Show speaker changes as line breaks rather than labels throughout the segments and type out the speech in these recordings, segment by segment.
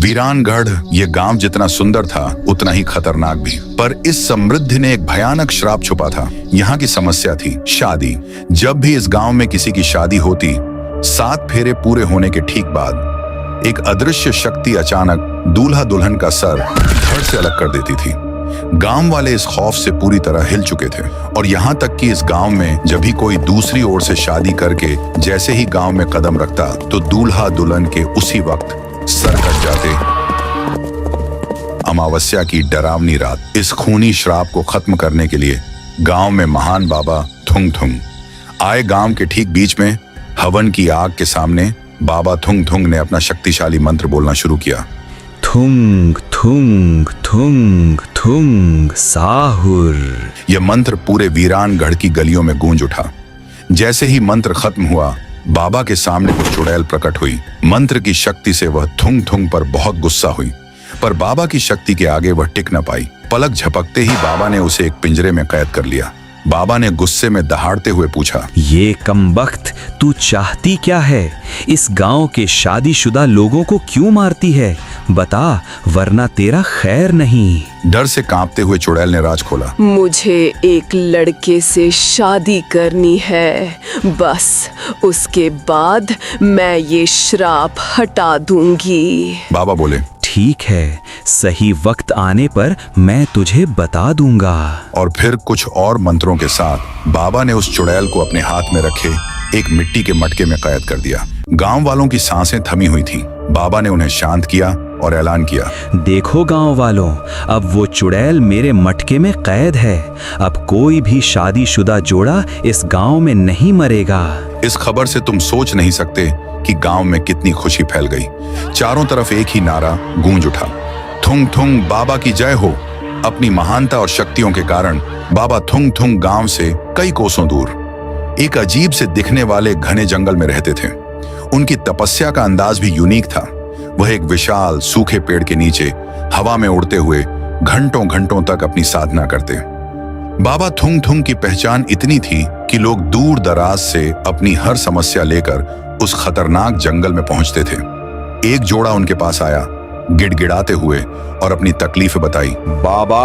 वीरानगढ़ ये गांव जितना सुंदर था उतना ही खतरनाक भी। पर इस समृद्धि ने एक भयानक श्राप छुपा था। यहाँ की समस्या थी शादी। जब भी इस गांव में किसी की शादी होती, 7 फेरे पूरे होने के ठीक बाद एक अदृश्य शक्ति अचानक दूल्हा दुल्हन का सर धड़ से अलग कर देती थी। गांव वाले इस खौफ से पूरी तरह हिल चुके थे और यहाँ तक कि इस गांव में जब भी कोई दूसरी ओर से शादी करके जैसे ही गांव में कदम रखता तो दूल्हा दुल्हन के उसी वक्त सर कट जाते। अमावस्या की डरावनी रात। इस खूनी श्राप को खत्म करने के लिए गांव में महान बाबा थुंग थुंग आए। गांव के ठीक बीच में हवन की आग के सामने बाबा थुंग थुंग ने अपना शक्तिशाली मंत्र बोलना शुरू किया।
थुंग थुंग थुंग थुंग साहुर।
यह मंत्र पूरे वीरानगढ़ की गलियों में गूंज उठा। जैसे ही मंत्र खत्म हुआ, बाबा के सामने कुछ चुड़ैल प्रकट हुई। मंत्र की शक्ति से वह थुंग थुंग पर बहुत गुस्सा हुई, पर बाबा की शक्ति के आगे वह टिक न पाई। पलक झपकते ही बाबा ने उसे एक पिंजरे में कैद कर लिया। बाबा ने गुस्से में दहाड़ते हुए पूछा,
ये कमबख्त, तू चाहती क्या है? इस गांव के शादीशुदा लोगों को क्यों मारती है? बता, वरना तेरा खैर नहीं।
डर से कांपते हुए चुड़ैल ने राज खोला।
मुझे एक लड़के से शादी करनी है, बस उसके बाद मैं ये श्राप हटा दूंगी।
बाबा बोले,
ठीक है, सही वक्त आने पर मैं तुझे बता दूंगा।
और फिर कुछ और मंत्रों के साथ बाबा ने उस चुड़ैल को अपने हाथ में रखे एक मिट्टी के मटके में कैद कर दिया। गांव वालों की सांसें थमी हुई थीं। बाबा ने उन्हें शांत किया और ऐलान किया,
देखो गांव वालों, अब वो चुड़ैल मेरे मटके में कैद है। अब कोई भी शादीशुदा जोड़ा इस गांव में नहीं मरेगा।
इस खबर से तुम सोच नहीं सकते कि गांव में कितनी खुशी फैल गई। चारों तरफ एक ही नारा गूंज उठा, थुंग थुंग बाबा की जय हो। अपनी महानता और शक्तियों के कारण बाबा थुंग थुंग गांव से कई कोसों दूर एक अजीब से दिखने वाले घने जंगल में रहते थे। उनकी तपस्या का अंदाज भी यूनिक था। वह एक विशाल सूखे पेड़ के नीचे हवा में उड़ते हुए घंटों घंटों तक अपनी साधना करते। बाबा थुंग थुंग की पहचान इतनी थी कि लोग दूर दराज से अपनी हर समस्या लेकर उस खतरनाक जंगल में पहुंचते थे। एक जोड़ा उनके पास आया, गिड़गिड़ाते हुए, और अपनी तकलीफें बताई।
बाबा,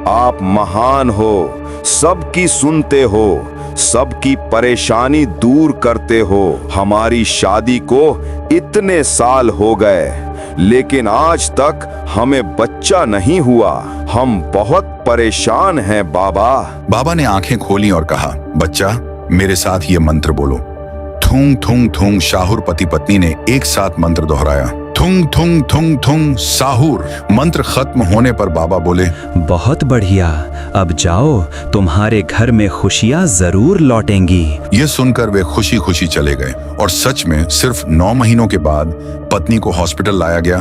आप महान हो, सबकी सुनते हो, सबकी परेशानी दूर करते हो। हमारी शादी को इतने साल हो गए, लेकिन आज तक हमें बच्चा नहीं हुआ। हम बहुत परेशान हैं बाबा।
बाबा ने आंखें खोली और कहा, बच्चा, मेरे साथ ये मंत्र बोलो। थुंग थुंग थुंग शाहुर पति पत्नी ने एक साथ मंत्र दोहराया, थुंग थुंग थुंग थुंग साहुर। मंत्र खत्म होने पर बाबा बोले,
बहुत बढ़िया, अब जाओ, तुम्हारे घर में खुशियां जरूर लौटेंगी।
यह सुनकर वे खुशी खुशी चले गए और सच में सिर्फ 9 महीनों के बाद पत्नी को हॉस्पिटल लाया गया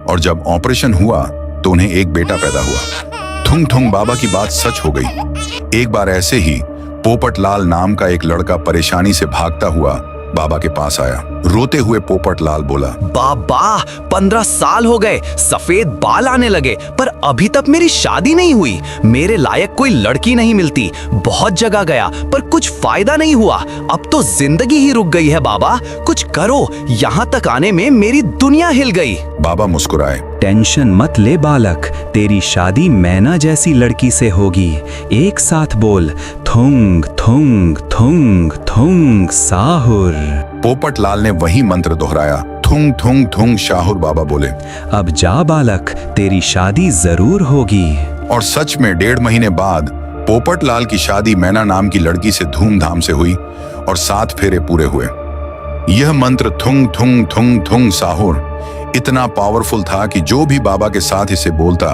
और जब ऑपरेशन हुआ तो उन्हें एक बेटा पैदा हुआ। थुंग थुंग बाबा की बात सच हो गई। एक बार ऐसे ही पोपट लाल नाम का एक लड़का परेशानी से भागता हुआ बाबा के पास आया। रोते हुए पोपट लाल बोला,
बाबा, 15 साल हो गए, सफेद बाल आने लगे, पर अभी तक मेरी शादी नहीं हुई। मेरे लायक कोई लड़की नहीं मिलती। बहुत जगह गया पर कुछ फायदा नहीं हुआ। अब तो जिंदगी ही रुक गई है बाबा, कुछ करो। यहाँ तक आने में मेरी दुनिया हिल गई।
बाबा मुस्कुराए,
टेंशन मत ले बालक, तेरी शादी मैना जैसी लड़की से होगी। एक साथ बोल, थुंग थुंग थुंग थुंग साहुर।
पोपट लाल ने वही मंत्र दोहराया, थुंग थुंग थुंग शाहुर। बाबा बोले,
अब जा बालक, तेरी शादी जरूर होगी।
और सच में 1.5 महीने बाद पोपट लाल की शादी मैना नाम की लड़की से धूमधाम से हुई और 7 फेरे पूरे हुए। यह मंत्र थुंग थुंग थुंग थुंग साहुर इतना पावरफुल था कि जो भी बाबा के साथ इसे बोलता,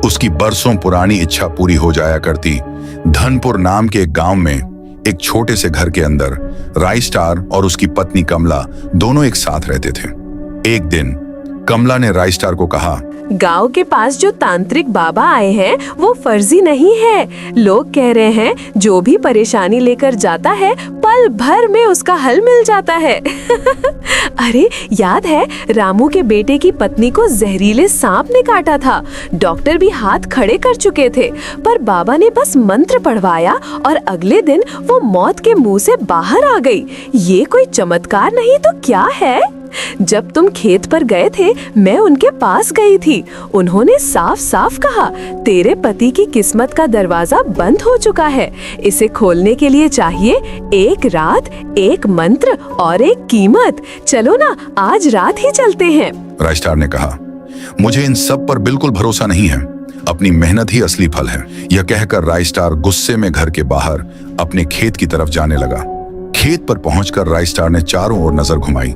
उसकी बरसों पुरानी इच्छा पूरी हो जाया करती। धनपुर नाम के एक गांव में एक छोटे से घर के अंदर राइस्टार और उसकी पत्नी कमला दोनों एक साथ रहते थे। एक दिन कमला ने राइस्टार को कहा,
गांव के पास जो तांत्रिक बाबा आए हैं वो फर्जी नहीं है। लोग कह रहे हैं जो भी परेशानी लेकर जाता है पल भर में उसका हल मिल जाता है। अरे याद है, रामू के बेटे की पत्नी को जहरीले सांप ने काटा था। डॉक्टर भी हाथ खड़े कर चुके थे, पर बाबा ने बस मंत्र पढ़वाया और अगले दिन वो मौत के मुंह से बाहर आ गई। ये कोई चमत्कार नहीं तो क्या है? जब तुम खेत पर गए थे मैं उनके पास गई थी। उन्होंने साफ साफ कहा, तेरे पति की किस्मत का दरवाजा बंद हो चुका है। इसे खोलने के लिए चाहिए एक रात, एक मंत्र और एक कीमत। चलो ना, आज रात ही चलते हैं।
राइस्टार ने कहा, मुझे इन सब पर बिल्कुल भरोसा नहीं है। अपनी मेहनत ही असली फल है। यह कहकर राइस्टार गुस्से में घर के बाहर अपने खेत की तरफ जाने लगा। खेत पर पहुंचकर राइस्टार ने चारों ओर नजर घुमाई।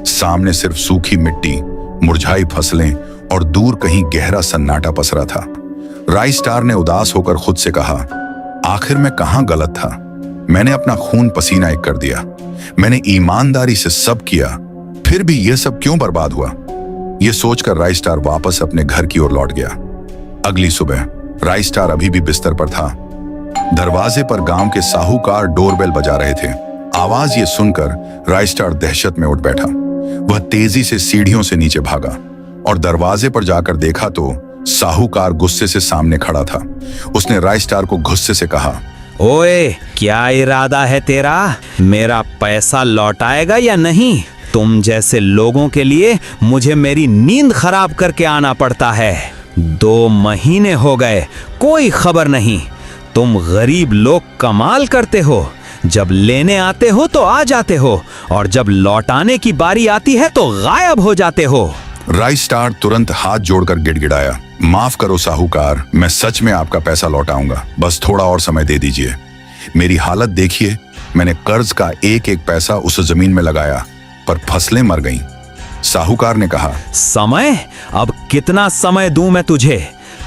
सामने सिर्फ सूखी मिट्टी, मुरझाई फसलें और दूर कहीं गहरा सन्नाटा पसरा था। राइस्टार ने उदास होकर खुद से कहा, आखिर मैं कहां गलत था? मैंने अपना खून पसीना एक कर दिया। मैंने ईमानदारी से सब किया, फिर भी यह सब क्यों बर्बाद हुआ? यह सोचकर राइस्टार वापस अपने घर की ओर लौट गया। अगली सुबह राइस्टार अभी भी बिस्तर पर था। दरवाजे पर गांव के साहूकार डोरबेल बजा रहे थे। आवाज ये सुनकर राइस्टार दहशत में उठ बैठा। वह तेजी से सीढ़ियों से नीचे भागा और दरवाजे पर जाकर देखा तो साहूकार गुस्से से सामने खड़ा था। उसने राइस्टार को गुस्से से कहा,
ओए, क्या इरादा है तेरा? मेरा पैसा लौटाएगा या नहीं? तुम जैसे लोगों के लिए मुझे मेरी नींद खराब करके आना पड़ता है। 2 महीने हो गए, कोई खबर नहीं। तुम गरीब लोग कमाल करते हो। जब लेने आते हो तो आ जाते हो और जब लौटाने की बारी आती है तो गायब हो जाते हो।
राइस्टार तुरंत हाथ जोड़कर गिड़गिड़ाया, माफ करो साहूकार, मैं सच में आपका पैसा लौटाऊंगा। बस थोड़ा और समय दे दीजिए। मेरी हालत देखिए, मैंने कर्ज का एक एक पैसा उस जमीन में लगाया, पर फसलें मर गईं। साहूकार ने कहा,
समय? अब कितना समय दूं मैं तुझे?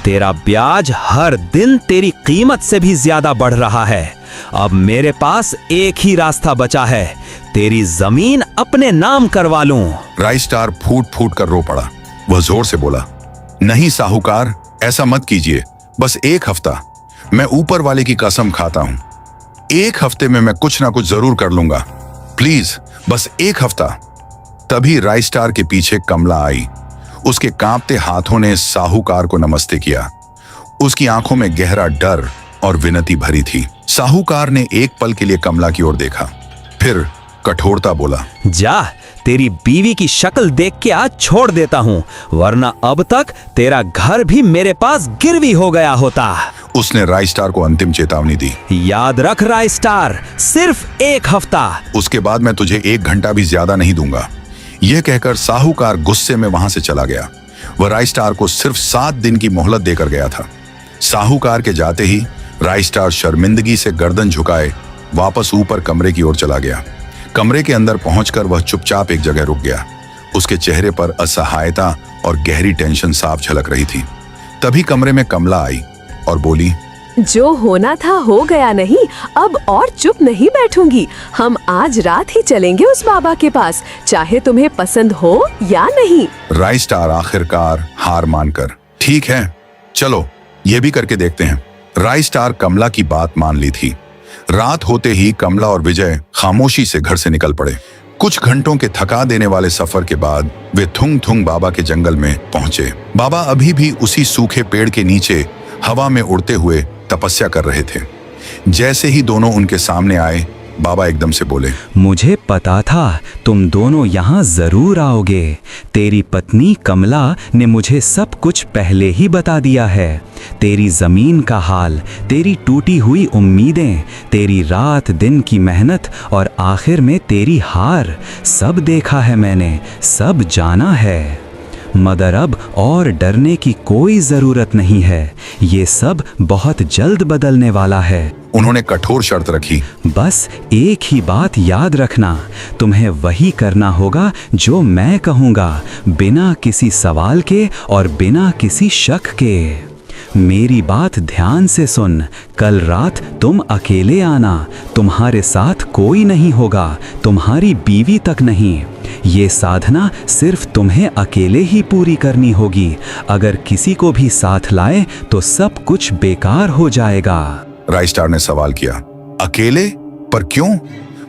तेरा ब्याज हर दिन तेरी कीमत से भी ज्यादा बढ़ रहा है। अब मेरे पास एक ही रास्ता बचा है, तेरी जमीन अपने नाम करवा लूं।
राइस्टार फूट फूट कर रो पड़ा। वह जोर से बोला, नहीं साहूकार, ऐसा मत कीजिए। बस 1 हफ्ता, मैं ऊपर वाले की कसम खाता हूं, 1 हफ्ते में मैं कुछ ना कुछ जरूर कर लूंगा। प्लीज बस 1 हफ्ता। तभी राइस्टार के पीछे कमला आई। उसके कांपते हाथों ने साहूकार को नमस्ते किया। उसकी आंखों में गहरा डर और विनती भरी थी। साहूकार ने एक पल के लिए कमला की ओर देखा, फिर कठोरता बोला,
जा, तेरी बीवी की शक्ल देख के आज छोड़ देता हूँ, वरना अब तक तेरा घर भी मेरे पास गिरवी हो गया होता।
उसने राइस्टार को अंतिम चेतावनी दी।
याद रख राइस्टार, सिर्फ 1 हफ्ता।
उसके बाद मैं तुझे 1 घंटा भी ज्यादा नहीं दूंगा। यह कहकर साहूकार गुस्से में वहां से चला गया। वह राइस्टार को सिर्फ 7 दिन की मोहलत देकर गया था। साहूकार के जाते ही राइस्टार शर्मिंदगी से गर्दन झुकाए वापस ऊपर कमरे की ओर चला गया। कमरे के अंदर पहुंचकर वह चुपचाप एक जगह रुक गया। उसके चेहरे पर असहायता और गहरी टेंशन साफ झलक रही थी। तभी कमरे में कमला आई और बोली,
जो होना था हो गया नहीं, अब और चुप नहीं बैठूंगी। हम आज रात ही चलेंगे उस बाबा के पास, चाहे तुम्हें पसंद हो या नहीं।
राइस्टार आखिरकार हार मानकर, ठीक है चलो, ये भी करके देखते हैं। राइस्टार कमला की बात मान ली थी। रात होते ही कमला और विजय खामोशी से घर से निकल पड़े। कुछ घंटों के थका देने वाले सफर के बाद वे थुंग थुंग बाबा के जंगल में पहुंचे। बाबा अभी भी उसी सूखे पेड़ के नीचे हवा में उड़ते हुए तपस्या कर रहे थे। जैसे ही दोनों उनके सामने आए, बाबा एकदम से बोले,
मुझे पता था तुम दोनों यहाँ जरूर आओगे। तेरी पत्नी कमला ने मुझे सब कुछ पहले ही बता दिया है। तेरी जमीन का हाल, तेरी टूटी हुई उम्मीदें, तेरी रात दिन की मेहनत और आखिर में तेरी हार, सब देखा है मैंने, सब जाना है। मगर अब और डरने की कोई जरूरत नहीं है। ये सब बहुत जल्द बदलने वाला है।
उन्होंने कठोर शर्त रखी,
बस एक ही बात याद रखना, तुम्हें वही करना होगा जो मैं कहूँगा, बिना किसी सवाल के और बिना किसी शक के। मेरी बात ध्यान से सुन। कल रात तुम अकेले आना, तुम्हारे साथ कोई नहीं होगा, तुम्हारी बीवी तक नहीं। ये साधना सिर्फ तुम्हें अकेले ही पूरी करनी होगी। अगर किसी को भी साथ लाए तो सब कुछ बेकार हो जाएगा।
राइस्टार ने सवाल किया, अकेले? पर क्यों?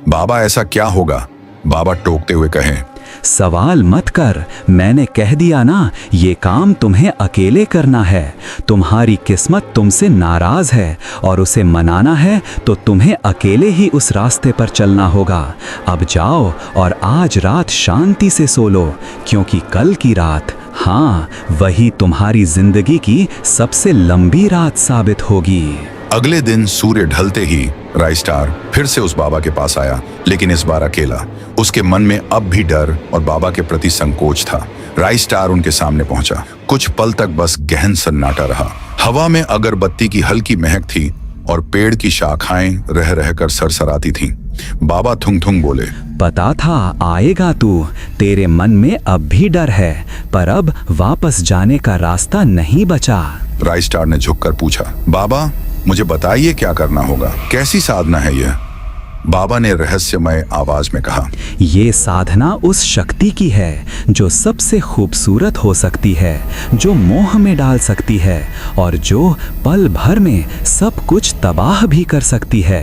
बाबा ऐसा क्या होगा? बाबा टोकते हुए कहे,
सवाल मत कर, मैंने कह दिया ना, ये काम तुम्हें अकेले करना है। तुम्हारी किस्मत तुमसे नाराज है और उसे मनाना है तो तुम्हें अकेले ही उस रास्ते पर चलना होगा। अब जाओ और आज रात शांति से सो लो, क्योंकि कल की रात, हाँ, वही तुम्हारी जिंदगी की सबसे लंबी रात साबित होगी।
अगले दिन सूर्य ढलते ही राइस्टार फिर से उस बाबा के पास आया, लेकिन इस बार अकेला। उसके मन में अब भी डर और बाबा के प्रति संकोच था। राइस्टार उनके सामने पहुंचा। कुछ पल तक बस गहन सन्नाटा रहा। हवा में अगरबत्ती की हल्की महक थी और पेड़ की शाखाएं रह रहकर सरसराती थीं। बाबा थुंग थुंग बोले,
पता था आएगा तू, तेरे मन में अब भी डर है, पर अब वापस जाने का रास्ता नहीं बचा।
राइस्टार ने झुककर पूछा, बाबा मुझे बताइए क्या करना होगा, कैसी साधना है यह? बाबा ने रहस्यमय आवाज में कहा,
ये साधना उस शक्ति की है जो सबसे खूबसूरत हो सकती है, जो मोह में डाल सकती है और जो पल भर में सब कुछ तबाह भी कर सकती है।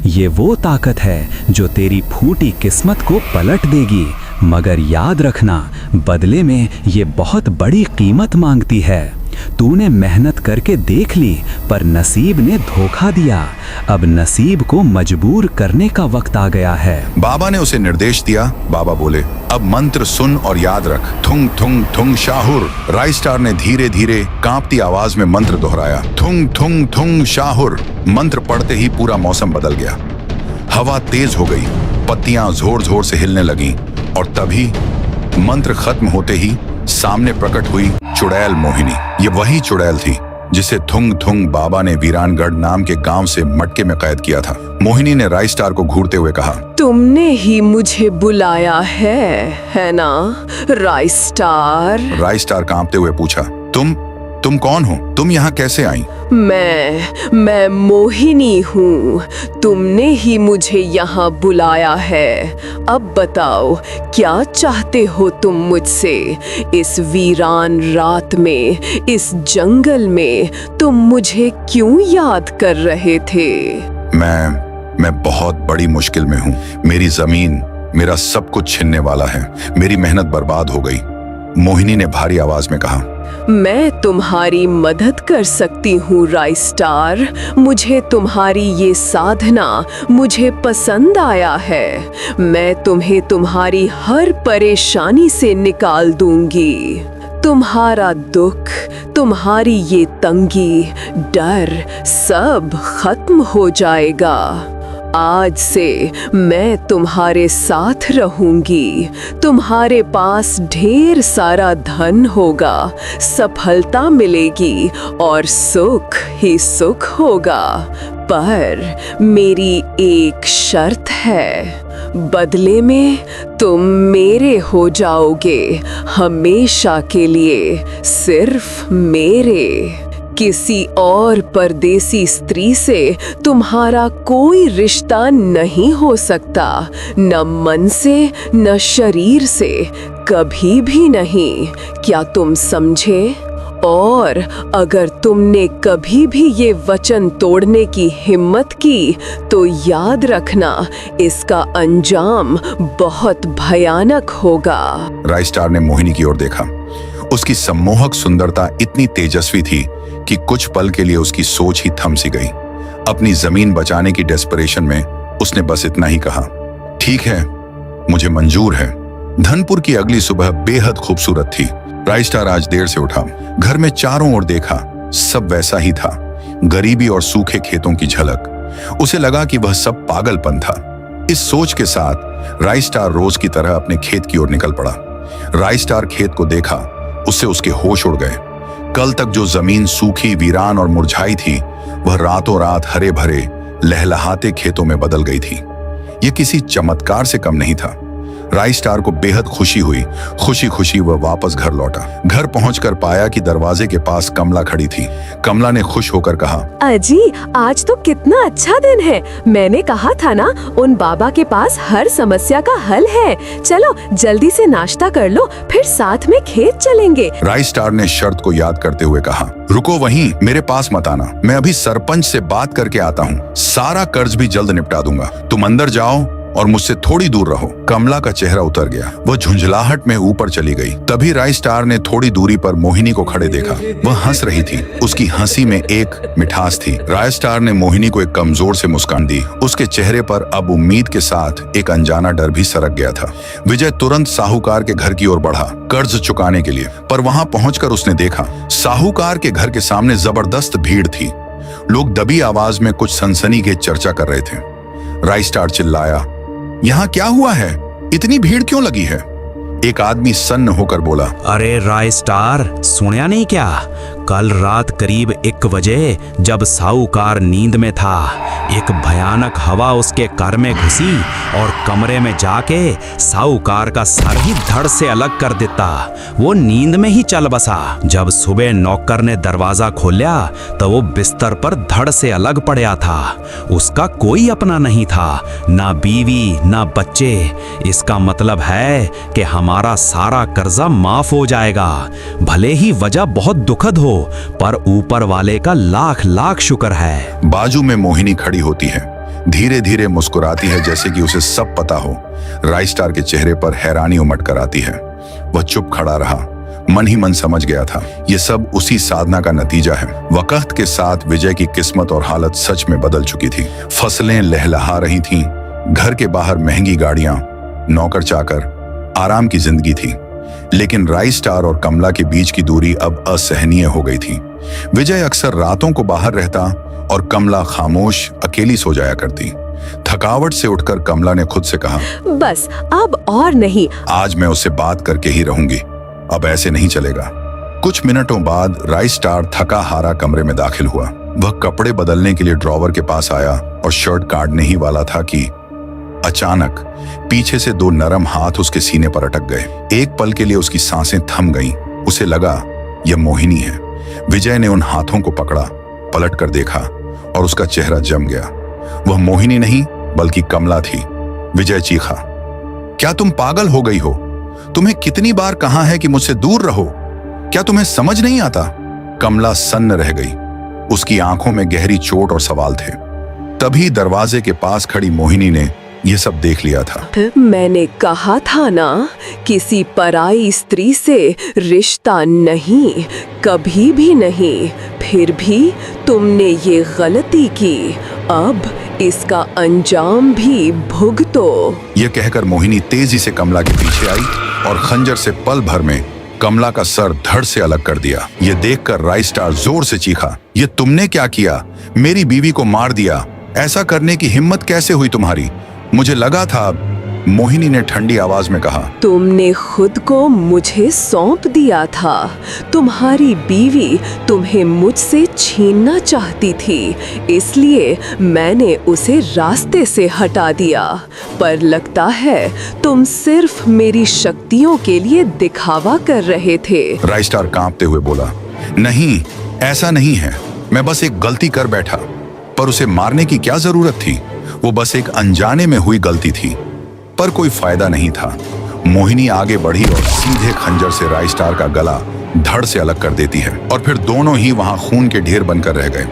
ये वो ताकत है जो तेरी फूटी किस्मत को पलट देगी, मगर याद रखना, बदले में ये बहुत बड़ी कीमत मांगती है। तूने मेहनत करके देख ली, पर नसीब ने धोखा दिया। अब नसीब को मजबूर करने का वक्त आ गया है।
बाबा ने उसे निर्देश दिया। बाबा बोले, अब मंत्र सुन और याद रख, थुंग थुंग थुंग शाहुर। राइस्टार ने धीरे धीरे कांपती आवाज में मंत्र दोहराया, थुंग थुंग थुंग शाहुर। मंत्र पढ़ते ही पूरा मौसम बदल गया। हवा तेज हो गई, पत्तियां जोर जोर से हिलने लगीं और तभी मंत्र खत्म होते ही सामने प्रकट हुई चुड़ैल मोहिनी। ये वही चुड़ैल थी जिसे थुंग थुंग बाबा ने वीरानगढ़ नाम के गांव से मटके में कैद किया था। मोहिनी ने राइस्टार को घूरते हुए कहा,
तुमने ही मुझे बुलाया है ना राइस्टार?
राइस्टार कांपते हुए पूछा, तुम कौन हो? तुम यहाँ कैसे आई?
मैं मोहिनी हूँ। तुमने ही मुझे यहाँ बुलाया है। अब बताओ, क्या चाहते हो तुम मुझसे? इस वीरान रात में, इस जंगल में तुम मुझे क्यों याद कर रहे थे?
मैं बहुत बड़ी मुश्किल में हूँ। मेरी जमीन, मेरा सब कुछ छिनने वाला है। मेरी मेहनत बर्बाद हो गई। मोहिनी ने भारी आवाज में कहा,
मैं तुम्हारी मदद कर सकती हूँ राइस्टार। मुझे तुम्हारी ये साधना मुझे पसंद आया है। मैं तुम्हें तुम्हारी हर परेशानी से निकाल दूंगी। तुम्हारा दुख, तुम्हारी ये तंगी, डर सब खत्म हो जाएगा। आज से मैं तुम्हारे साथ रहूंगी। तुम्हारे पास ढेर सारा धन होगा, सफलता मिलेगी और सुख ही सुख होगा। पर मेरी एक शर्त है, बदले में तुम मेरे हो जाओगे, हमेशा के लिए, सिर्फ मेरे। किसी और परदेसी स्त्री से तुम्हारा कोई रिश्ता नहीं हो सकता, न मन से न शरीर से, कभी भी नहीं। क्या तुम समझे? और अगर तुमने कभी भी ये वचन तोड़ने की हिम्मत की तो याद रखना, इसका अंजाम बहुत भयानक होगा।
राइस्टार ने मोहिनी की ओर देखा। उसकी सम्मोहक सुंदरता इतनी तेजस्वी थी कि कुछ पल के लिए उसकी सोच ही थम सी गई। अपनी जमीन बचाने की डेस्परेशन में उसने बस इतना ही कहा, ठीक है, मुझे मंजूर है। धनपुर की अगली सुबह बेहद खूबसूरत थी। राइस्टार आज देर से उठा। घर में चारों ओर देखा, सब वैसा ही था, गरीबी और सूखे खेतों की झलक। उसे लगा कि वह सब पागलपन था। इस सोच के साथ राइस्टार रोज की तरह अपने खेत की ओर निकल पड़ा। राइस्टार खेत को देखा, उससे उसके होश उड़ गए। कल तक जो जमीन सूखी, वीरान और मुरझाई थी, वह रातों रात हरे भरे लहलहाते खेतों में बदल गई थी। यह किसी चमत्कार से कम नहीं था। राइस्टार को बेहद खुशी हुई। खुशी खुशी वह वापस घर लौटा। घर पहुंचकर पाया कि दरवाजे के पास कमला खड़ी थी। कमला ने खुश होकर कहा,
अजी, आज तो कितना अच्छा दिन है। मैंने कहा था ना, उन बाबा के पास हर समस्या का हल है। चलो जल्दी से नाश्ता कर लो, फिर साथ में खेत चलेंगे।
राइस्टार ने शर्त को याद करते हुए कहा, रुको वहीं, मेरे पास मत आना। मैं अभी सरपंच से बात करके आता हूँ। सारा कर्ज भी जल्द निपटा दूंगा। तुम अंदर जाओ और मुझसे थोड़ी दूर रहो। कमला का चेहरा उतर गया, वह झुंझलाहट में ऊपर चली गई। तभी राय स्टार ने थोड़ी दूरी पर मोहिनी को खड़े देखा। वह हंस रही थी, उसकी हंसी में एक मिठास थी। राय स्टार ने मोहिनी को एक कमजोर से मुस्कान दी। उसके चेहरे पर अब उम्मीद के साथ एक अनजाना डर भी सरक गया था। विजय तुरंत साहूकार के घर की ओर बढ़ा, कर्ज चुकाने के लिए। पर वहां पहुंचकर उसने देखा, साहूकार के घर के सामने जबरदस्त भीड़ थी। लोग दबी आवाज में कुछ सनसनीखेज चर्चा कर रहे थे। राय स्टार चिल्लाया, यहाँ क्या हुआ है? इतनी भीड़ क्यों लगी है? एक आदमी सन्न होकर बोला,
अरे राय स्टार, सुनया नहीं क्या? कल रात करीब 1 बजे जब साहूकार नींद में था, एक भयानक हवा उसके घर में घुसी और कमरे में जाके साहूकार का सर ही धड़ से अलग कर देता। वो नींद में ही चल बसा। जब सुबह नौकर ने दरवाजा खोला तो वो बिस्तर पर धड़ से अलग पड़ा था। उसका कोई अपना नहीं था, ना बीवी ना बच्चे। इसका मतलब है कि हमारा सारा कर्जा माफ हो जाएगा। भले ही वजह बहुत दुखद हो, पर ऊपर वाले का लाख लाख शुक्र है।
बाजू में मोहिनी खड़ी होती है, धीरे धीरे मुस्कुराती है जैसे कि उसे सब पता हो। राय स्टार के चेहरे पर हैरानी उमड़ कर आती है। वह चुप खड़ा रहा, मन ही मन समझ गया था ये सब उसी साधना का नतीजा है। वक्त के साथ विजय की किस्मत और हालत सच में बदल चुकी थी। फसलें लहलहा रही थीं, घर के बाहर महंगी गाड़ियां, नौकर चाकर, आराम की जिंदगी थी। लेकिन राय स्टार और कमला के बीच की दूरी अब असहनीय हो गई थी। विजय अक्सर रातों को बाहर रहता और कमला खामोश अकेली सो जाया करती। थकावट से उठकर कमला ने खुद से कहा,
बस अब और नहीं।
आज मैं उससे बात करके ही रहूंगी, अब ऐसे नहीं चलेगा। कुछ मिनटों बाद राय स्टार थका हारा कमरे में दाखिल हुआ। वह कपड़े बदलने के लिए ड्रॉवर के पास आया और शर्ट काटने ही वाला था कि अचानक पीछे से 2 नरम हाथ उसके सीने पर अटक गए। एक पल के लिए उसकी सांसें थम गईं। उसे लगा यह मोहिनी है। विजय ने उन हाथों को पकड़ा, पलट कर देखा और उसका चेहरा जम गया। वह मोहिनी नहीं बल्कि कमला थी। विजय चीखा, क्या तुम पागल हो गई हो? तुम्हें कितनी बार कहा है कि मुझसे दूर रहो? क्या तुम्हें समझ नहीं आता? कमला सन्न रह गई। उसकी आंखों में गहरी चोट और सवाल थे। तभी दरवाजे के पास खड़ी मोहिनी ने यह सब देख लिया था।
मैंने कहा था ना, किसी पराई स्त्री से रिश्ता नहीं, कभी भी नहीं। फिर भी तुमने ये गलती की, अब इसका अंजाम भी भुगतो।
यह कहकर मोहिनी तेजी से कमला के पीछे आई और खंजर से पल भर में कमला का सर धड़ से अलग कर दिया। यह देखकर राय स्टार जोर से चीखा, यह तुमने क्या किया? मेरी बीवी को मार दिया। ऐसा करने की हिम्मत कैसे हुई तुम्हारी? मुझे लगा था। मोहिनी ने ठंडी आवाज में कहा,
तुमने खुद को मुझे सौंप दिया था। तुम्हारी बीवी तुम्हें मुझसे छीनना चाहती थी, इसलिए मैंने उसे रास्ते से हटा दिया। पर लगता है तुम सिर्फ मेरी शक्तियों के लिए दिखावा कर रहे थे।
राय स्टार कांपते हुए बोला, नहीं, ऐसा नहीं है। मैं बस एक गलती कर बैठा। पर उसे मारने की क्या जरूरत थी? वो बस एक अनजाने में हुई गलती थी। पर कोई फायदा नहीं था। मोहिनी आगे बढ़ी और सीधे खंजर से राय स्टार का गला धड़ से अलग कर देती है और फिर दोनों ही वहां खून के ढेर बनकर रह गए।